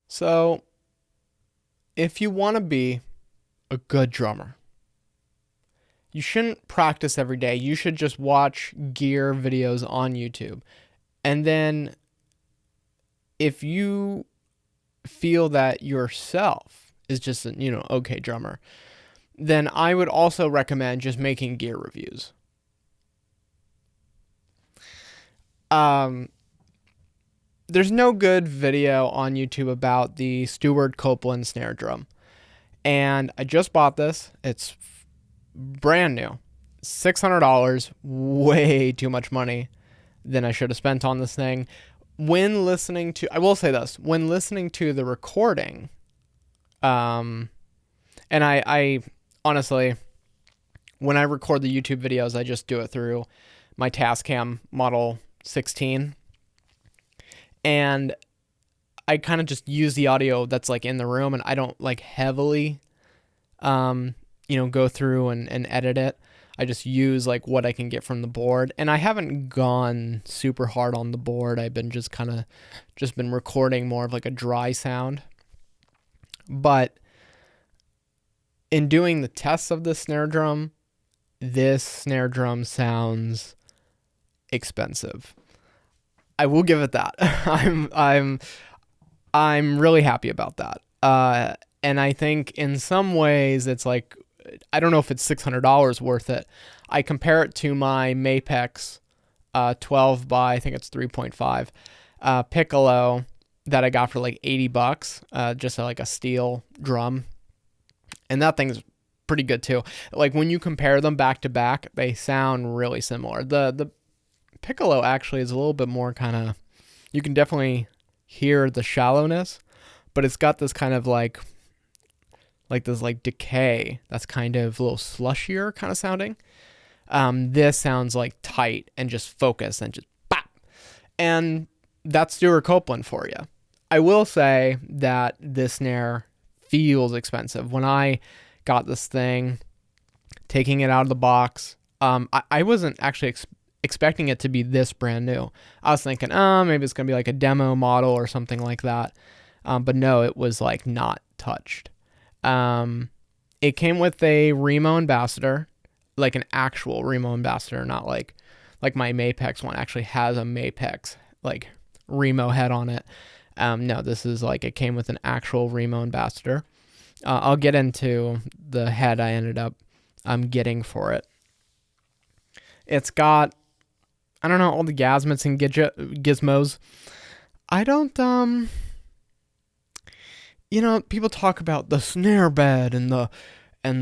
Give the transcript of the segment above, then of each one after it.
So, if you want to be a good drummer, you shouldn't practice every day. You should just watch gear videos on YouTube. And then, if you feel that yourself is just a, okay drummer, then I would also recommend just making gear reviews. Um, there's no good video on YouTube about the Stewart Copeland snare drum. And I just bought this. It's brand new. $600, way too much money than I should have spent on this thing. I will say this, when listening to the recording, and I honestly, when I record the YouTube videos, I just do it through my Tascam Model 16. And I kind of just use the audio that's like in the room, and I don't like heavily, go through and edit it. I just use like what I can get from the board, and I haven't gone super hard on the board. I've been just been recording more of like a dry sound. But in doing the tests of this snare drum sounds expensive. I will give it that. I'm really happy about that. And I think in some ways it's like, I don't know if it's $600 worth it. I compare it to my Mapex 12 by, I think it's 3.5 Piccolo that I got for like $80, just like a steel drum. And that thing's pretty good too. Like when you compare them back to back, they sound really similar. The Piccolo actually is a little bit more kind of, you can definitely hear the shallowness, but it's got this kind of like this like decay that's kind of a little slushier kind of sounding. This sounds like tight and just focused and just bop. And that's Stewart Copeland for you. I will say that this snare feels expensive. When I got this thing, taking it out of the box, I wasn't actually expecting it to be this brand new. I was thinking, maybe it's going to be like a demo model or something like that. But no, it was like not touched. It came with a Remo ambassador, like an actual Remo ambassador, not like my Mapex one actually has a Mapex like Remo head on it. No, this is like, it came with an actual Remo ambassador. I'll get into the head I ended up getting for it. It's got, I don't know, all the gasmets and gizmos. I don't, people talk about the snare bed and the I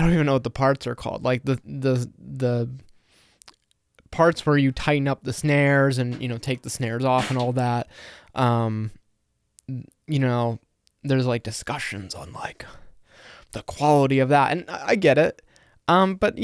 don't even know what the parts are called. Like the parts where you tighten up the snares and, take the snares off and all that. There's like discussions on like the quality of that, and I get it. But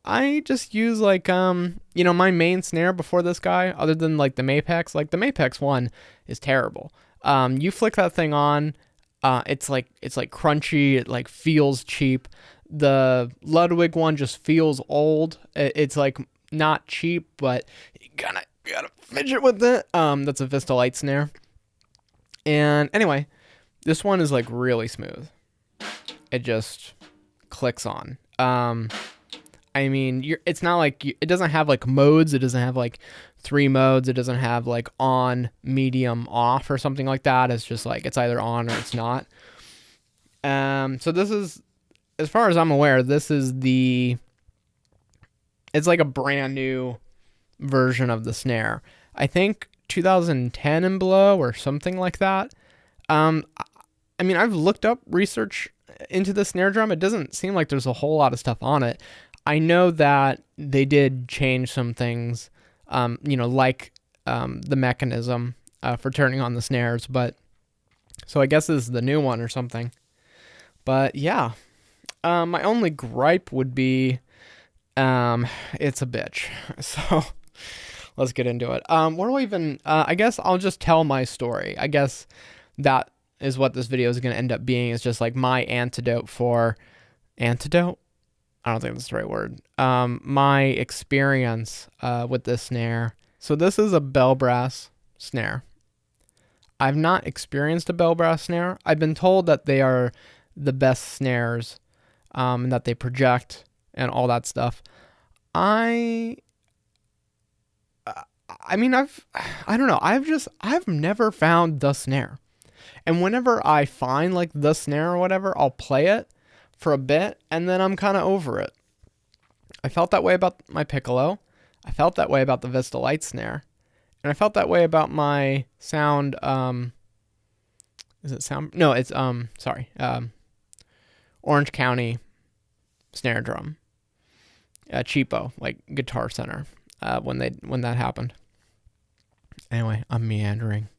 I just use like my main snare before this guy, other than like the Mapex. Like the Mapex one is terrible. You flick that thing on, it's like crunchy. It like feels cheap. The Ludwig one just feels old. It's like not cheap, but you gotta fidget with it. That's a Vista Light snare. And anyway, this one is like really smooth. It just clicks on. It's not like it doesn't have like modes. It doesn't have like 3 modes. It doesn't have like on, medium, off or something like that. It's just like it's either on or it's not. So this is, as far as I'm aware, it's like a brand new version of the snare. I think 2010 and below or something like that. I've looked up research into the snare drum. It doesn't seem like there's a whole lot of stuff on it. I know that they did change some things, like the mechanism for turning on the snares, but so I guess this is the new one or something. But yeah, my only gripe would be it's a bitch. So let's get into it. What do I even, I guess I'll just tell my story. I guess that is what this video is going to end up being. It's just like my antidote. I don't think that's the right word. My experience with this snare. So this is a bell brass snare. I've not experienced a bell brass snare. I've been told that they are the best snares, and that they project and all that stuff. I mean, I don't know. I've never found the snare. And whenever I find like the snare or whatever, I'll play it for a bit and then I'm kind of over it. I felt that way about my piccolo. I felt that way about the Vista Light snare. And I felt that way about my sound, is it sound? No, it's, Orange County snare drum. Cheapo, like Guitar Center, when that happened. Anyway, I'm meandering.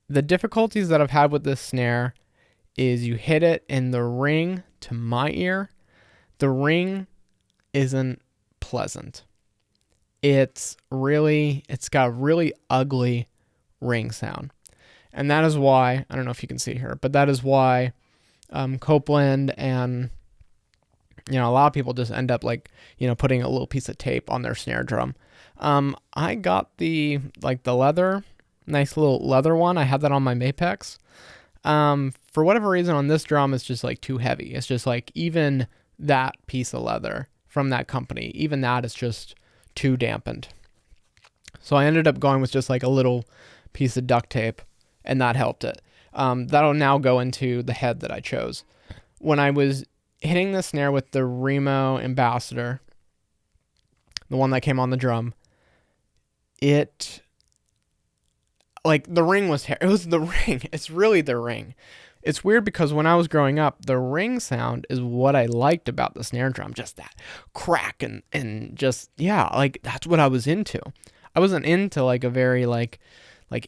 The difficulties that I've had with this snare is you hit it in the ring. To my ear, the ring isn't pleasant. It's got a really ugly ring sound. And that is why, I don't know if you can see here, but that is why Copeland and, a lot of people just end up like, putting a little piece of tape on their snare drum. I got the leather, nice little leather one. I had that on my Mapex. For whatever reason on this drum, it's just like too heavy. It's just like even that piece of leather from that company, even that is just too dampened. So I ended up going with just like a little piece of duct tape, and that helped it. That'll now go into the head that I chose. When I was hitting the snare with the Remo Ambassador, the one that came on the drum, it the ring was it was the ring. It's really the ring. It's weird because when I was growing up, the ring sound is what I liked about the snare drum. Just that crack and just, yeah, like that's what I was into. I wasn't into like a very like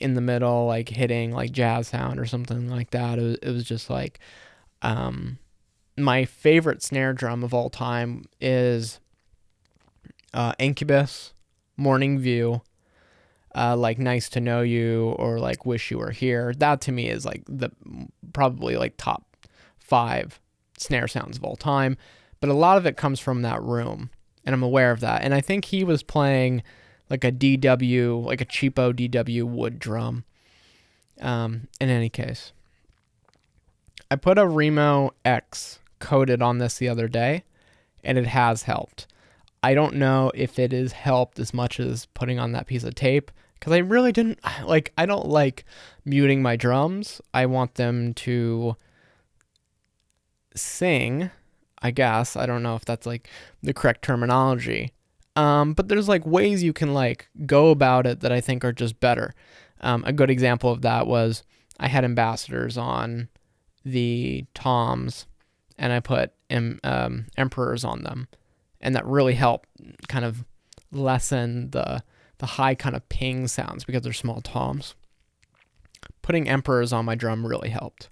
in the middle, like hitting like jazz sound or something like that. It was just like, my favorite snare drum of all time is Incubus, Morning View, like Nice to Know You, or like Wish You Were Here. That to me is like probably like top 5 snare sounds of all time. But a lot of it comes from that room, and I'm aware of that. And I think he was playing like a DW, like a cheapo DW wood drum. In any case, I put a Remo X coated on this the other day, and it has helped. I don't know if it has helped as much as putting on that piece of tape, because I really didn't like, I don't like muting my drums. I want them to sing, I guess. I don't know if that's like the correct terminology. But there's like ways you can like go about it that I think are just better. A good example of that was I had ambassadors on the toms, and I put emperors on them, and that really helped kind of lessen the high kind of ping sounds because they're small toms. Putting emperors on my drum really helped.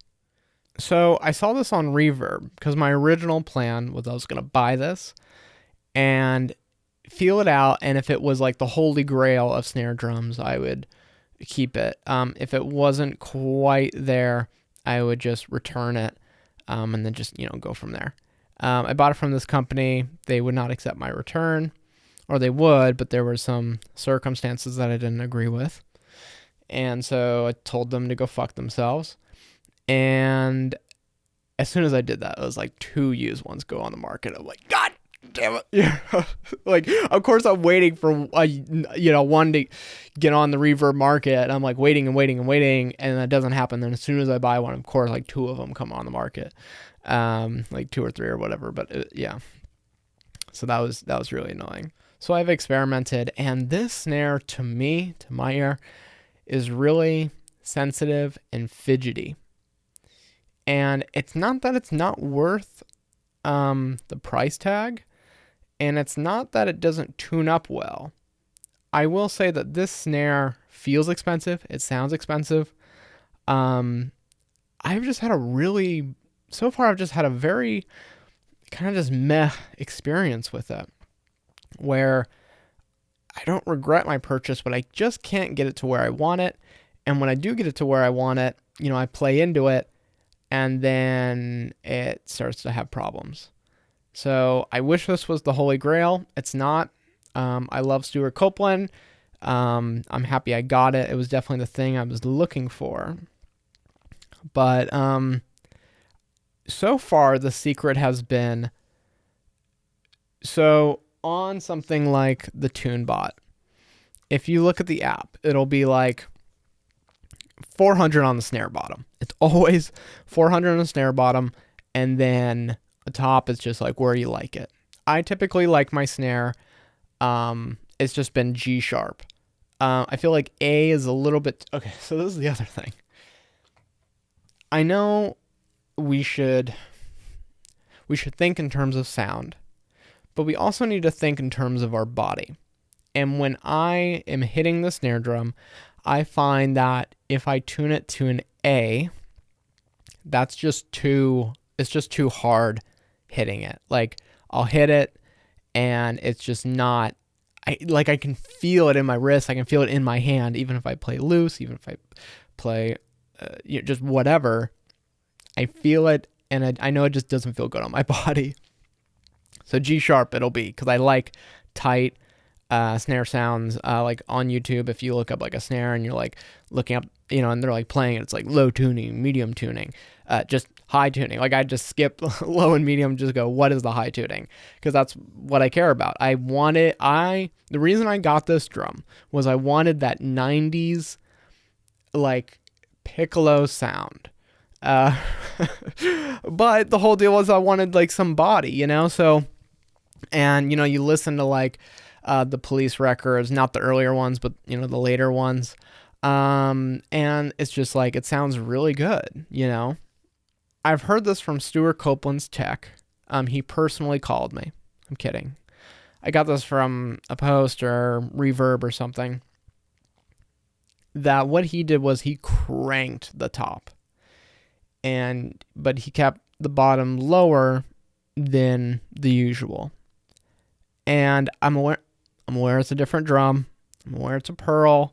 So I saw this on Reverb because my original plan was I was going to buy this and feel it out, and if it was like the holy grail of snare drums, I would keep it. If it wasn't quite there, I would just return it, and then just go from there. I bought it from this company. They would not accept my return, or they would, but there were some circumstances that I didn't agree with, and so I told them to go fuck themselves. And as soon as I did that, it was like 2 used ones go on the market. I'm like, God damn it. Yeah. Like, of course I'm waiting for, one to get on the Reverb market. I'm like waiting, and that doesn't happen. Then as soon as I buy one, of course, like 2 of them come on the market, like 2 or 3 or whatever. But yeah, so that was really annoying. So I've experimented, and this snare to my ear, is really sensitive and fidgety. And it's not that it's not worth the price tag, and it's not that it doesn't tune up well. I will say that this snare feels expensive. It sounds expensive. I've just had so far I've just had a very kind of just meh experience with it, where I don't regret my purchase, but I just can't get it to where I want it. And when I do get it to where I want it, I play into it, and then it starts to have problems. So I wish this was the holy grail. It's not. I love Stewart Copeland. I'm happy I got it. It was definitely the thing I was looking for. But so far the secret has been, so on something like the TuneBot, if you look at the app, it'll be like 400 on the snare bottom. It's always 400 on the snare bottom, and then the top is just like where you like it. I typically like my snare. It's just been G sharp. I feel like A is a little bit okay. So this is the other thing. I know we should think in terms of sound, but we also need to think in terms of our body. And when I am hitting the snare drum, I find that if I tune it to an A, it's just too hard hitting it. Like, I'll hit it and it's just not, I can feel it in my wrist. I can feel it in my hand, even if I play loose, even if I play just whatever. I feel it, and I know it just doesn't feel good on my body. So G sharp it'll be, because I like tight snare sounds. Like on YouTube, if you look up like a snare and you're like looking up, and they're like playing it, it's like low tuning, medium tuning, just high tuning. Like I just skip low and medium, just go, what is the high tuning? Because that's what I care about. The reason I got this drum was I wanted that 90s like piccolo sound. But the whole deal was I wanted like some body, so, and you listen to like the Police records, not the earlier ones, but the later ones, and it's just like it sounds really good. I've heard this from Stewart Copeland's tech. He personally called me. I'm kidding. I got this from a post or Reverb or something. That what he did was he cranked the top, but he kept the bottom lower than the usual. And I'm aware it's a different drum. I'm aware it's a Pearl.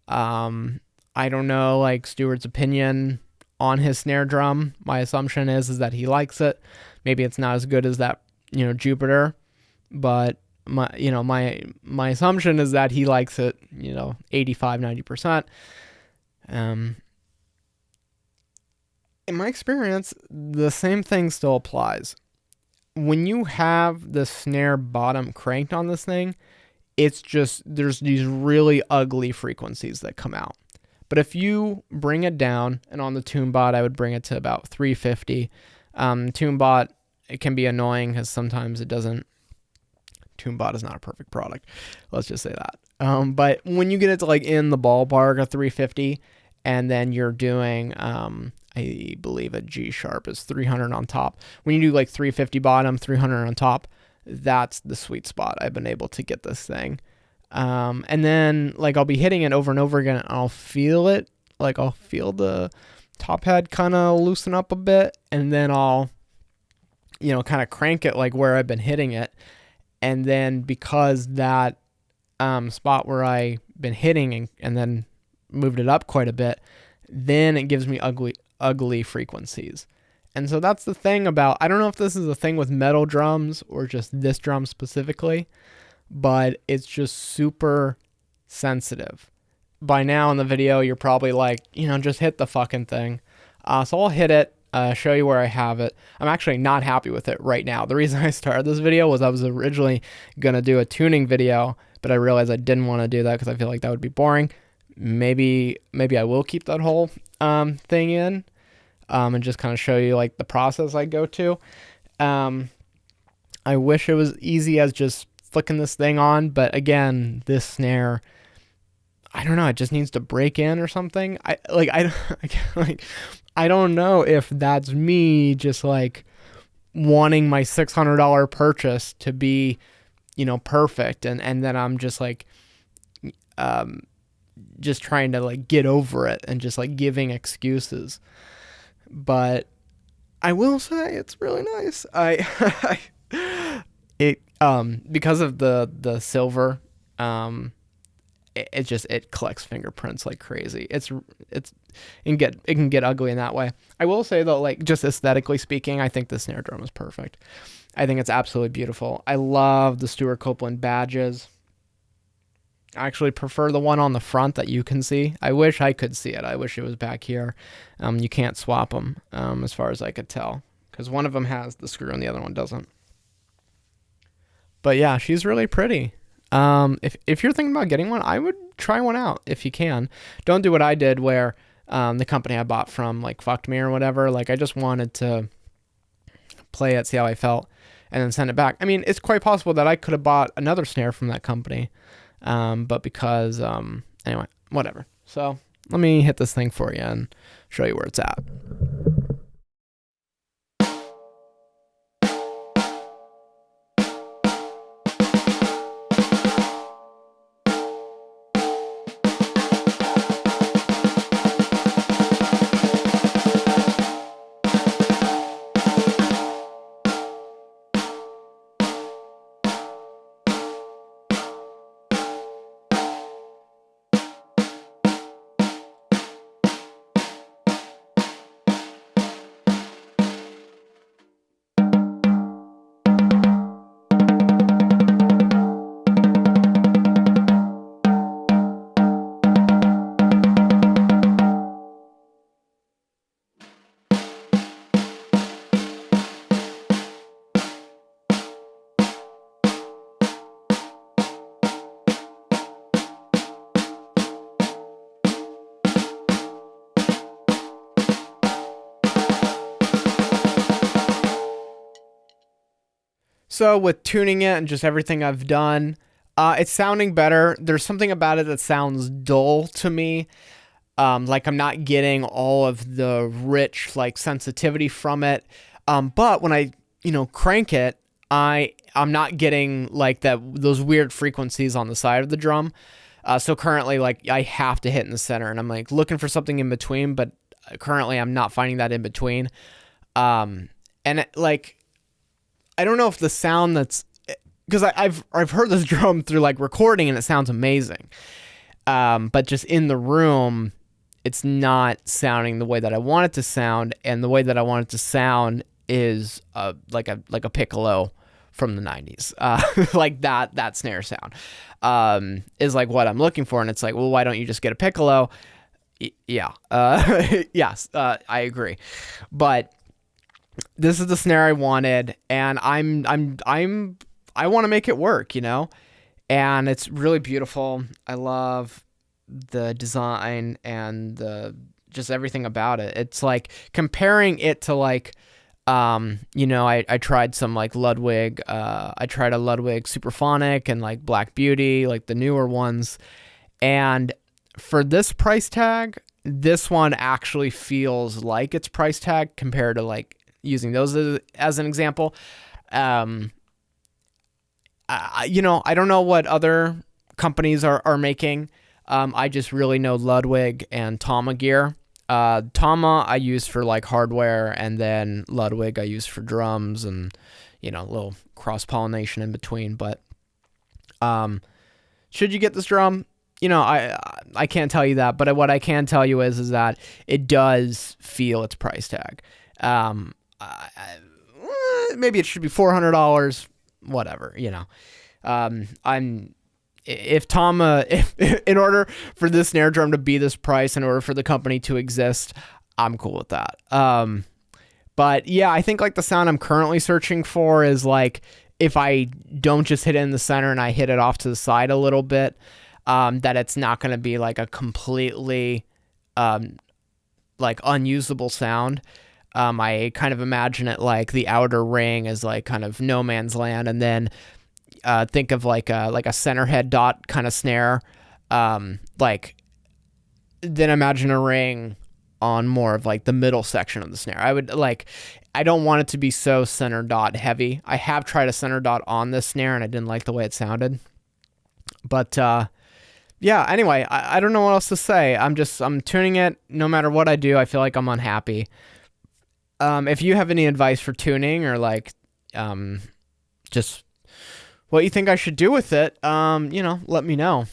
I don't know like Stewart's opinion on his snare drum. My assumption is that he likes it. Maybe it's not as good as that, Jupiter, but my assumption is that he likes it, 85, 90%. In my experience, the same thing still applies. When you have the snare bottom cranked on this thing, it's just, there's these really ugly frequencies that come out. But if you bring it down, and on the TuneBot, I would bring it to about 350. TuneBot, it can be annoying because sometimes it doesn't. TuneBot is not a perfect product. Let's just say that. But when you get it to like in the ballpark of 350, and then you're doing, I believe a G sharp is 300 on top. When you do like 350 bottom, 300 on top, that's the sweet spot. I've been able to get this thing. And then like I'll be hitting it over and over again, and I'll feel it. Like I'll feel the top head kind of loosen up a bit, and then I'll, kind of crank it like where I've been hitting it. And then because that spot where I've been hitting and then moved it up quite a bit, then it gives me ugly frequencies. And so that's the thing about, I don't know if this is a thing with metal drums or just this drum specifically, but it's just super sensitive. By now in the video, you're probably like, just hit the fucking thing. So I'll hit it, show you where I have it. I'm actually not happy with it right now. The reason I started this video was I was originally going to do a tuning video, but I realized I didn't want to do that because I feel like that would be boring. Maybe I will keep that whole thing in and just kind of show you like the process I go to. I wish it was easy as just flicking this thing on, but again, this snare, I don't know, it just needs to break in or something. I don't know if that's me just like wanting my $600 purchase to be, perfect, and then I'm just like just trying to like get over it and just like giving excuses. But I will say it's really nice. Because of the silver, it collects fingerprints like crazy. It can get ugly in that way. I will say though, like just aesthetically speaking, I think the snare drum is perfect. I think it's absolutely beautiful. I love the Stewart Copeland badges. I actually prefer the one on the front that you can see. I wish I could see it. I wish it was back here. You can't swap them, as far as I could tell, because one of them has the screw and the other one doesn't. But yeah, she's really pretty. If you're thinking about getting one, I would try one out if you can. Don't do what I did, where the company I bought from like fucked me or whatever. Like, I just wanted to play it, see how I felt, and then send it back. I mean, it's quite possible that I could have bought another snare from that company. But because, anyway, whatever. So let me hit this thing for you and show you where it's at. So with tuning it and just everything I've done, it's sounding better. There's something about it that sounds dull to me. Like I'm not getting all of the rich like sensitivity from it. But when I, crank it, I'm not getting like those weird frequencies on the side of the drum. So currently, like, I have to hit in the center, and I'm like looking for something in between, but currently I'm not finding that in between. And like, I don't know if the sound because I've heard this drum through like recording and it sounds amazing. But just in the room, it's not sounding the way that I want it to sound, and the way that I want it to sound is like a piccolo from the 90s. Like that snare sound is like what I'm looking for, and it's like, well, why don't you just get a piccolo? Yeah. Yes, I agree. But this is the snare I wanted, and I want to make it work, and it's really beautiful. I love the design and just everything about it. It's like comparing it to like, I tried some like Ludwig, I tried a Ludwig Superphonic and like Black Beauty, like the newer ones. And for this price tag, this one actually feels like its price tag compared to like using those as an example. I don't know what other companies are making. I just really know Ludwig and Tama gear. Tama I use for like hardware, and then Ludwig I use for drums and, a little cross-pollination in between. But should you get this drum? I can't tell you that, but what I can tell you is that it does feel its price tag. Maybe it should be $400, whatever, if Tama, if in order for this snare drum to be this price, in order for the company to exist, I'm cool with that. But yeah, I think like the sound I'm currently searching for is like, if I don't just hit it in the center and I hit it off to the side a little bit, that it's not going to be like a completely, like unusable sound. I kind of imagine it like the outer ring is like kind of no man's land, and then think of like a center head dot kind of snare. Like then imagine a ring on more of like the middle section of the snare. I don't want it to be so center dot heavy. I have tried a center dot on this snare and I didn't like the way it sounded. But yeah, anyway, I don't know what else to say. I'm tuning it. No matter what I do, I feel like I'm unhappy. If you have any advice for tuning, or like just what you think I should do with it, let me know.